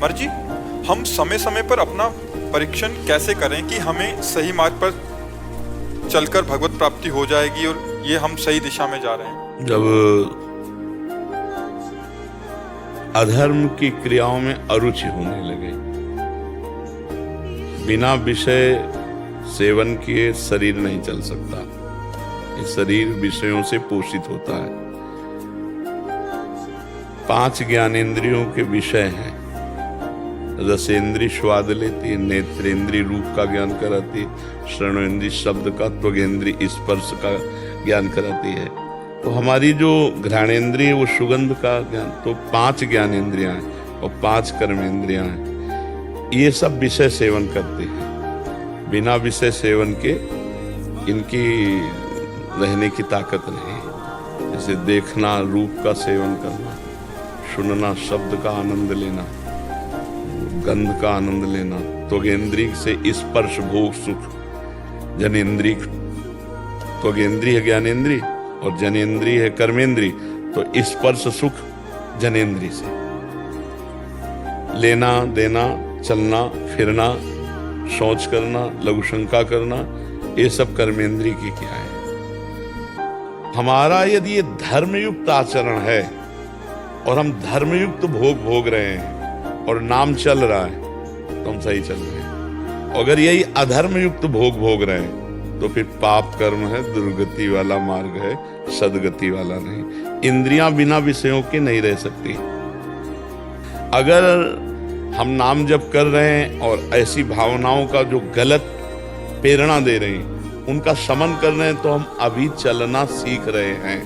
मर जी, हम समय समय पर अपना परीक्षण कैसे करें कि हमें सही मार्ग पर चलकर भगवत प्राप्ति हो जाएगी और ये हम सही दिशा में जा रहे हैं? जब अधर्म की क्रियाओं में अरुचि होने लगे, बिना विषय सेवन किए शरीर नहीं चल सकता। ये शरीर विषयों से पोषित होता है। 5 ज्ञानेंद्रियों के विषय हैं। रसेंद्री स्वाद लेती, नेत्रेंद्री रूप का ज्ञान कराती, श्रवणेंद्री शब्द का, त्वगेंद्री स्पर्श का ज्ञान कराती है। तो हमारी जो घ्राणेंद्रिय वो सुगंध का ज्ञान, तो 5 ज्ञानेंद्रियां हैं और 5 कर्मेंद्रियां हैं। ये सब विषय सेवन करते हैं। बिना विषय सेवन के इनकी रहने की ताकत नहीं। जैसे देखना, रूप का सेवन करना, सुनना, शब्द का आनंद लेना, गंध का आनंद लेना, त्वगेंद्रिय से स्पर्श, भोग, सुख, जनेन्द्रिय, त्वगेंद्रिय है ज्ञानेन्द्रिय और जनेन्द्रिय है कर्मेंद्रिय। तो स्पर्श सुख जनेन्द्रिय से लेना देना, चलना फिरना, शौच करना, लघु शंका करना, ये सब कर्मेंद्रिय की क्या है। हमारा यदि ये धर्मयुक्त आचरण है और हम धर्मयुक्त भोग भोग रहे हैं और नाम चल रहा है तो हम सही चल रहे हैं। अगर यही अधर्मयुक्त भोग भोग रहे हैं तो फिर पाप कर्म है, दुर्गति वाला मार्ग है, सदगति वाला नहीं। इंद्रियां बिना विषयों के नहीं रह सकती। अगर हम नाम जप कर रहे हैं और ऐसी भावनाओं का जो गलत प्रेरणा दे रही हैं उनका शमन कर रहे हैं तो हम अभी चलना सीख रहे हैं।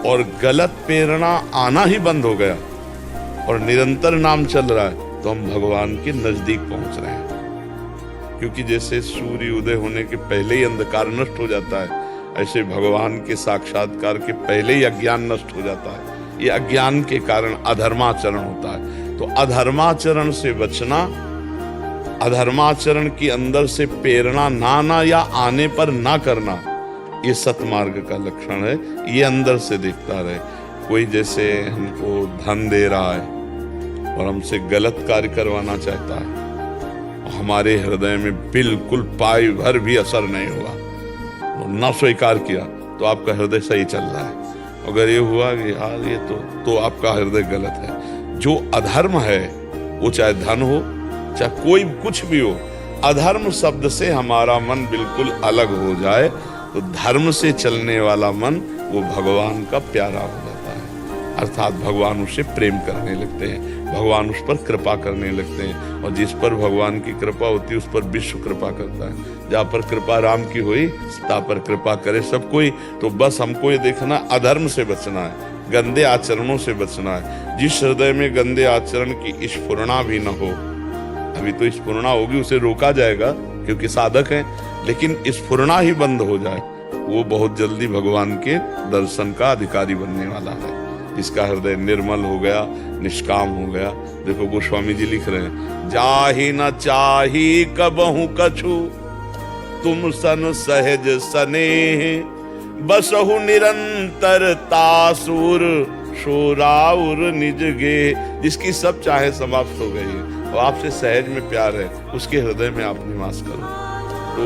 और गलत प्रेरणा आना ही बंद हो गया और निरंतर नाम चल रहा है तो हम भगवान के नजदीक पहुंच रहे हैं। क्योंकि जैसे सूर्य उदय होने के पहले ही अंधकार नष्ट हो जाता है, ऐसे भगवान के साक्षात्कार के पहले ही अज्ञान नष्ट हो जाता है। ये अज्ञान के कारण अधर्माचरण होता है। तो अधर्माचरण से बचना, अधर्माचरण की अंदर से प्रेरणा ना आना या आने पर ना करना, ये सतमार्ग का लक्षण है। ये अंदर से दिखता रहे। कोई जैसे हमको धन दे रहा है और हमसे गलत कार्य करवाना चाहता है, हमारे हृदय में बिल्कुल पाई भर भी असर नहीं हुआ, ना स्वीकार किया, तो आपका हृदय सही चल रहा है। अगर ये हुआ कि यार ये तो आपका हृदय गलत है। जो अधर्म है वो चाहे धन हो चाहे कोई कुछ भी हो, अधर्म शब्द से हमारा मन बिल्कुल अलग हो जाए तो धर्म से चलने वाला मन वो भगवान का प्यारा हो जाता है। अर्थात भगवान उससे प्रेम करने लगते हैं, भगवान उस पर कृपा करने लगते हैं। और जिस पर भगवान की कृपा होती है उस पर विश्व कृपा करता है। जहाँ पर कृपा राम की हुई ता पर कृपा करे सब कोई। तो बस हमको ये देखना, अधर्म से बचना है, गंदे आचरणों से बचना है। जिस हृदय में गंदे आचरण की स्फुरणा भी न हो, अभी तो स्फुरणा होगी, उसे रोका जाएगा क्योंकि साधक है, लेकिन स्फुरणा ही बंद हो जाए, वो बहुत जल्दी भगवान के दर्शन का अधिकारी बनने वाला है। जिसका हृदय निर्मल हो गया, निष्काम हो गया। देखो गोस्वामी जी लिख रहे हैं, जाहि न चाही कबहु कछु तुम सन सहज स्नेह, बसहु निरंतर तासुर शोराउर निज गे। जिसकी सब चाहे समाप्त हो गई है और आपसे सहज में प्यार है, उसके हृदय में आप निवास करो। तो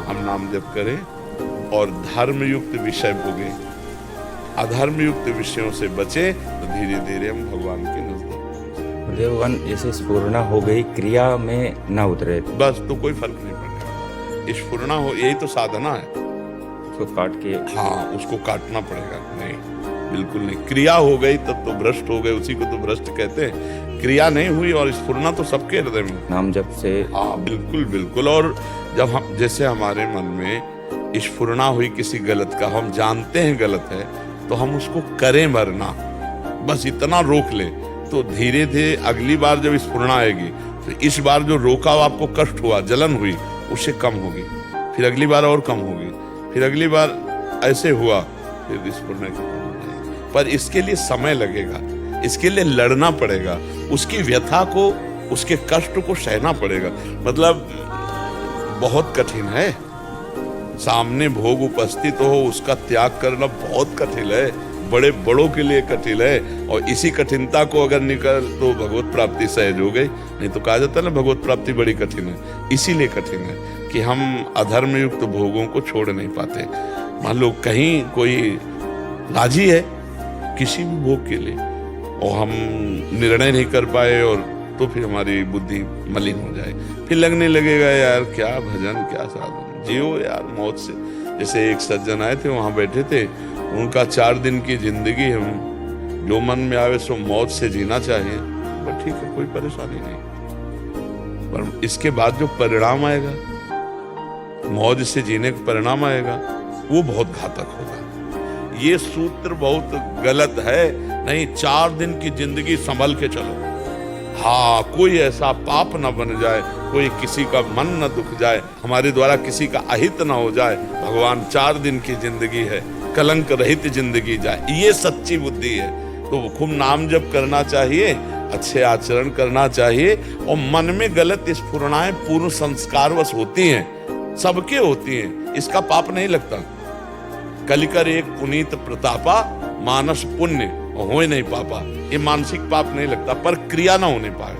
हम नाम जप करें और धर्मयुक्त विषय भोगे, अधर्मयुक्त विषयों से बचे तो धीरे धीरे हम भगवान के नजदीक। देवगन जैसे स्फुरना हो गई, क्रिया में न उतरे, बस तो कोई फर्क नहीं पड़ने वाला। स्फुरना हो, यही तो साधना है। उसको काट के, हाँ, उसको काटना पड़ेगा। नहीं, बिल्कुल नहीं। क्रिया हो गई तब तो भ्रष्ट हो गए, उसी को तो भ्रष्ट कहते हैं। क्रिया नहीं हुई और स्फुरना तो सबके हृदय में। नाम जप से, हाँ बिल्कुल बिल्कुल। और जब हम, जैसे हमारे मन में स्फुरना हुई किसी गलत का, हम जानते हैं गलत है, तो हम उसको करें मरना, बस इतना रोक ले, तो धीरे धीरे अगली बार जब स्फुरना आएगी तो इस बार जो रोका आपको कष्ट हुआ, जलन हुई, उससे कम होगी, फिर अगली बार और कम होगी, फिर अगली बार ऐसे हुआ, फिर स्फुरना खत्म हो जाएगी। पर इसके लिए समय लगेगा, इसके लिए लड़ना पड़ेगा, उसकी व्यथा को, उसके कष्ट को सहना पड़ेगा। मतलब बहुत कठिन है। सामने भोग उपस्थित हो, उसका त्याग करना बहुत कठिन है। बड़े बड़ों के लिए कठिन है, और इसी कठिनता को अगर निकल तो भगवत प्राप्ति सहज हो गई। नहीं तो कहा जाता है ना भगवत प्राप्ति बड़ी कठिन है, इसीलिए कठिन है कि हम अधर्म युक्त भोगों को छोड़ नहीं पाते। मान लो कहीं कोई राजी है किसी भी भोग के लिए और हम निर्णय नहीं कर पाए, और तो फिर हमारी बुद्धि मलिन हो जाए, फिर लगने लगेगा यार क्या भजन क्या साधन, जियो यार मौत से। जैसे एक सज्जन आए थे, वहां बैठे थे, उनका 4 दिन की जिंदगी है, जो मन में आवे सो मौत से जीना चाहिए, पर ठीक है कोई परेशानी नहीं, पर इसके बाद जो परिणाम आएगा, मौज से जीने का परिणाम आएगा, वो बहुत घातक होगा। ये सूत्र बहुत गलत है। नहीं, 4 दिन की जिंदगी संभल के चलो। हाँ, कोई ऐसा पाप ना बन जाए, कोई किसी का मन न दुख जाए, हमारे द्वारा किसी का अहित ना हो जाए। भगवान 4 दिन की जिंदगी है, कलंक रहित जिंदगी जाए, ये सच्ची बुद्धि है। तो खूब नाम जप करना चाहिए, अच्छे आचरण करना चाहिए, और मन में गलत स्फुरणाएं पूर्व संस्कारवश होती हैं, सबके होती हैं, इसका पाप नहीं लगता। कलिकर एक पुनीत प्रतापा, मानस पुण्य हो नहीं पापा, ये मानसिक पाप नहीं लगता, पर क्रिया ना होने पाए,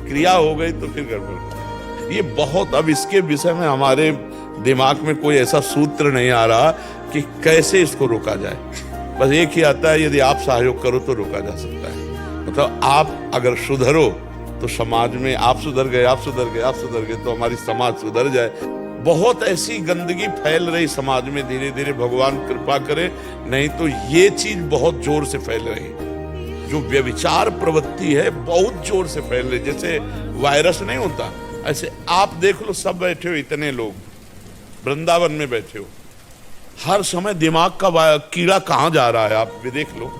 क्रिया हो गई तो फिर गड़बड़। ये बहुत, अब इसके विषय में हमारे दिमाग में कोई ऐसा सूत्र नहीं आ रहा कि कैसे इसको रोका जाए। बस एक ही आता है, यदि आप सहयोग करो तो रोका जा सकता है। मतलब आप अगर सुधरो तो समाज में आप सुधर गए, आप सुधर गए, आप सुधर गए, तो हमारी समाज सुधर जाए। बहुत ऐसी गंदगी फैल रही समाज में, धीरे धीरे भगवान कृपा करे, नहीं तो ये चीज बहुत जोर से फैल रही। जो व्यभिचार प्रवृत्ति है बहुत जोर से फैल रही, जैसे वायरस नहीं होता, ऐसे आप देख लो, सब बैठे हो, इतने लोग वृंदावन में बैठे हो, हर समय दिमाग का कीड़ा कहां जा रहा है, आप भी देख लो,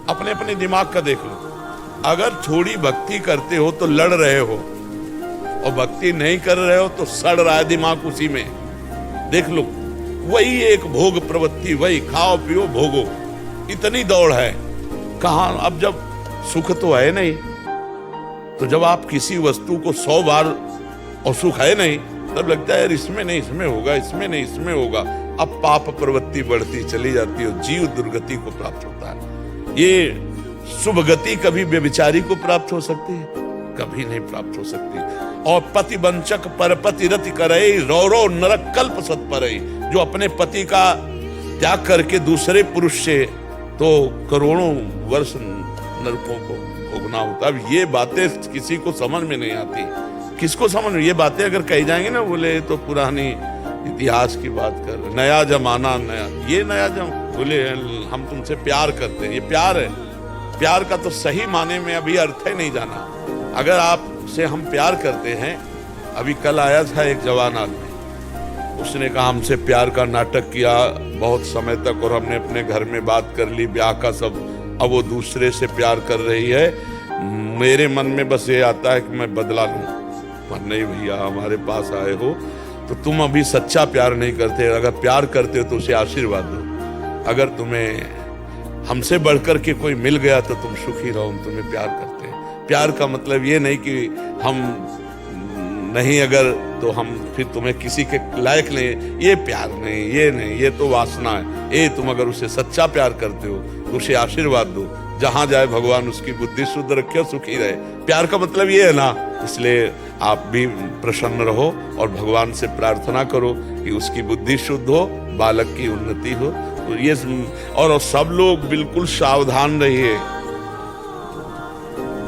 अपने अपने दिमाग का देख लो। अगर थोड़ी भक्ति करते हो तो लड़ रहे हो, और भक्ति नहीं कर रहे हो तो सड़ रहा है दिमाग उसी में, देख लो। वही एक भोग प्रवृत्ति, वही खाओ पियो भोगो, इतनी दौड़ है। कहां, अब जब सुख तो है नहीं, तो जब आप किसी वस्तु को 100 बार और सुख है नहीं, तब लगता है यार इसमें नहीं, इसमें होगा, इसमें नहीं, इसमें होगा। अब पाप प्रवृत्ति बढ़ती चली जाती है, जीव दुर्गति को प्राप्त होता है। ये शुभ गति कभी व्यभिचारी को प्राप्त हो सकती है, कभी नहीं प्राप्त हो सकती। और पति वंचक परपति रति करे, रौरो नरक कल्प सत परे। जो अपने पति का त्याग करके दूसरे पुरुष से तो करोड़ों वर्ष नरकों को भोगना होता। अब ये बातें किसी को समझ में नहीं आती। किसको समझ में, ये बातें अगर कही जाएंगी ना, बोले तो पुरानी इतिहास की बात कर, नया जमाना नया, ये नया बोले हम तुमसे प्यार करते हैं, ये प्यार है। प्यार का तो सही माने में अभी अर्थ है नहीं जाना। अगर आप से हम प्यार करते हैं, अभी कल आया था एक जवान आदमी, उसने कहा हमसे प्यार का नाटक किया बहुत समय तक, और हमने अपने घर में बात कर ली ब्याह का सब, अब वो दूसरे से प्यार कर रही है। मेरे मन में बस ये आता है कि मैं बदला लूं। पर नहीं भैया, हमारे पास आए हो तो तुम अभी सच्चा प्यार नहीं करते। अगर प्यार करते हो तो उसे आशीर्वाद दो। अगर तुम्हें हमसे बढ़कर के कोई मिल गया तो तुम सुखी रहो, हम तुम्हें प्यार करते हैं। प्यार का मतलब ये नहीं कि हम नहीं, अगर तो हम फिर तुम्हें किसी के लायक नहीं, ये प्यार नहीं, ये नहीं, ये तो वासना है। ये तुम अगर उसे सच्चा प्यार करते हो तो उसे आशीर्वाद दो, जहां जाए भगवान उसकी बुद्धि शुद्ध रखे और सुखी रहे। प्यार का मतलब ये है ना। इसलिए आप भी प्रसन्न रहो और भगवान से प्रार्थना करो कि उसकी बुद्धि शुद्ध हो, बालक की उन्नति हो। तो ये, और सब लोग बिल्कुल सावधान रहिए।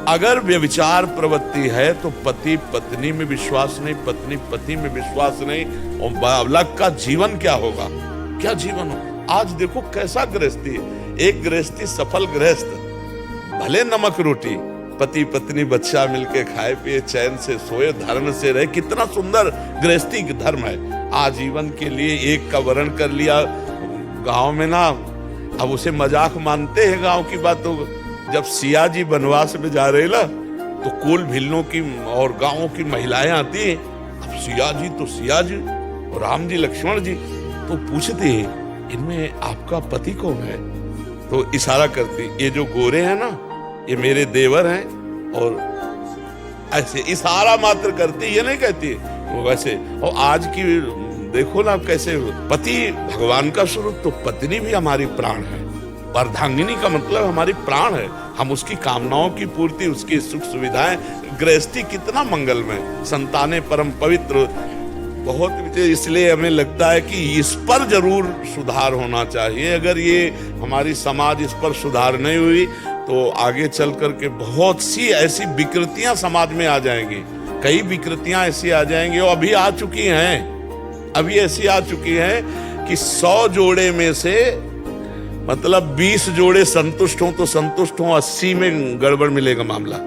अगर व्यभिचार प्रवृत्ति है तो पति पत्नी में विश्वास नहीं, पत्नी पति में विश्वास नहीं, और बालक का जीवन क्या होगा, क्या जीवन हो। आज देखो कैसा गृहस्थी है, एक गृहस्थी सफल गृहस्थ, भले नमक रोटी, पति पत्नी बच्चा मिलके खाए पिए चैन से सोए धर्म से रहे, कितना सुंदर गृहस्थी धर्म है। आजीवन के लिए एक का वर्ण कर लिया। गांव में ना, अब उसे मजाक मानते हैं गांव की बात। तो जब सिया जी वनवास में जा रहे ना, तो कुल भिल्लों की और गांवों की महिलाएं आती हैं। अब सिया जी तो सिया जी और राम जी लक्ष्मण जी, तो पूछते हैं इनमें आपका पति कौन है, तो इशारा करती, ये जो गोरे हैं ना ये मेरे देवर हैं, और ऐसे इशारा मात्र करती, ये नहीं कहती वो वैसे। और आज की देखो ना कैसे, पति भगवान का स्वरूप तो पत्नी भी हमारी प्राण है। अर्धांगिनी का मतलब हमारी प्राण है, हम उसकी कामनाओं की पूर्ति, उसकी सुख सुविधाएं, गृहस्थी कितना मंगलमय, संतानें परम पवित्र, बहुत। इसलिए हमें लगता है कि इस पर जरूर सुधार होना चाहिए। अगर ये हमारी समाज इस पर सुधार नहीं हुई तो आगे चल करके बहुत सी ऐसी विकृतियां समाज में आ जाएंगी, कई विकृतियां ऐसी आ जाएंगी और अभी आ चुकी हैं, अभी ऐसी आ चुकी हैं कि 100 जोड़े में से मतलब 20 जोड़े संतुष्ट हों तो संतुष्ट हों, 80 में गड़बड़ मिलेगा मामला।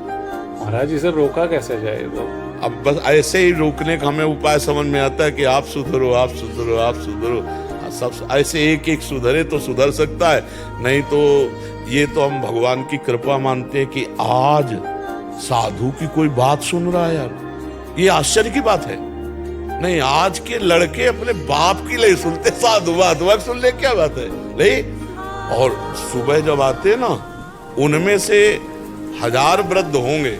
महाराज इसे रोका कैसे जाए? तो अब बस ऐसे ही रोकने का हमें उपाय समझ में आता है कि आप सुधरो, आप सुधरो, आप सुधरो, सब ऐसे एक एक सुधरे तो सुधर सकता है, नहीं तो ये तो हम भगवान की कृपा मानते हैं कि आज साधु की कोई बात सुन रहा है यार, ये आश्चर्य की बात है। नहीं, आज के लड़के अपने बाप की नहीं सुनते, साधु बात सुन ले, क्या बात है नहीं। और सुबह जब आते ना, उनमें से 1000 वृद्ध होंगे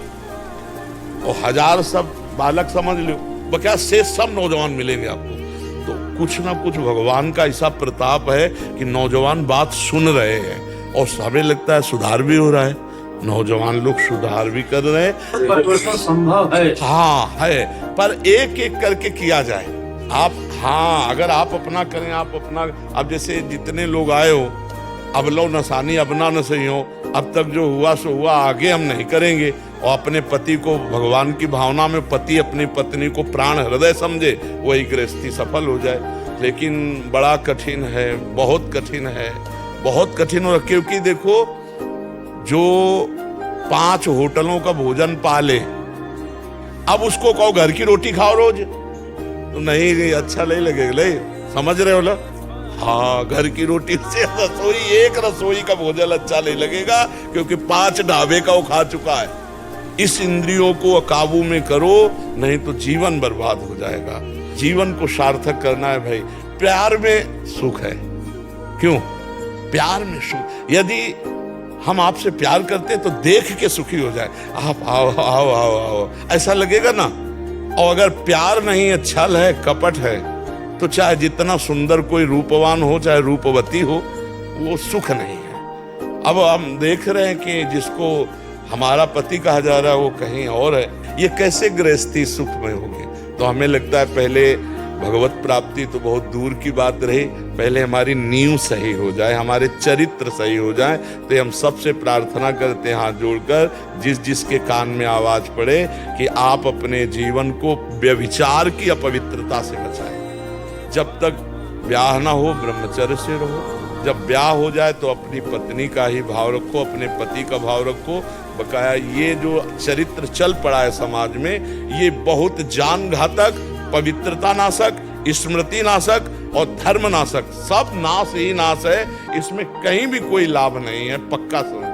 और 1000 सब बालक समझ लो, बक्या से सब नौजवान मिलेंगे आपको। तो कुछ ना कुछ भगवान का ऐसा प्रताप है कि नौजवान बात सुन रहे हैं और हमें लगता है सुधार भी हो रहा है, नौजवान लोग सुधार भी कर रहे हैं। परिवर्तन संभव है, हाँ है, पर एक एक करके किया जाए। आप हाँ, अगर आप अपना करें, आप अपना, अब जैसे जितने लोग आए हो, अब लो नसानी अपना न सही हो, अब तक जो हुआ सो हुआ, आगे हम नहीं करेंगे। और अपने पति को भगवान की भावना में, पति अपनी पत्नी को प्राण हृदय समझे, वही गृहस्थी सफल हो जाए। लेकिन बड़ा कठिन है, बहुत कठिन है, बहुत कठिन हो रहा, क्योंकि देखो जो 5 होटलों का भोजन पाले, अब उसको कहो घर की रोटी खाओ रोज, तो नहीं अच्छा नहीं लगेगा, नहीं समझ रहे हो ना। हाँ, घर की रोटी से रसोई, एक रसोई का भोजन अच्छा नहीं लगेगा, क्योंकि 5 ढाबे का वो खा चुका है। इस इंद्रियों को काबू में करो, नहीं तो जीवन बर्बाद हो जाएगा। जीवन को सार्थक करना है भाई। प्यार में सुख है, क्यों? प्यार में सुख, यदि हम आपसे प्यार करते तो देख के सुखी हो जाए, आप आओ आओ आओ आओ, ऐसा लगेगा ना। और अगर प्यार नहीं है, छल है, कपट है, तो चाहे जितना सुंदर कोई रूपवान हो, चाहे रूपवती हो, वो सुख नहीं है। अब हम देख रहे हैं कि जिसको हमारा पति कहा जा रहा है वो कहीं और है, ये कैसे गृहस्थी सुख में होगी। तो हमें लगता है पहले भगवत प्राप्ति तो बहुत दूर की बात रही, पहले हमारी नींव सही हो जाए, हमारे चरित्र सही हो जाए। तो हम सबसे प्रार्थना करते हैं हाथ जोड़कर, जिसके कान में आवाज पड़े, कि आप अपने जीवन को व्यभिचार की अपवित्रता से बचाएं। जब तक ब्याह ना हो ब्रह्मचर्य से रहो, जब ब्याह हो जाए तो अपनी पत्नी का ही भाव रखो, अपने पति का भाव रखो। बकाया ये जो चरित्र चल पड़ा है समाज में, ये बहुत जान घातक, पवित्रता नाशक, स्मृति नाशक और धर्म नाशक, सब नाश ही नाश है। इसमें कहीं भी कोई लाभ नहीं है, पक्का समझ।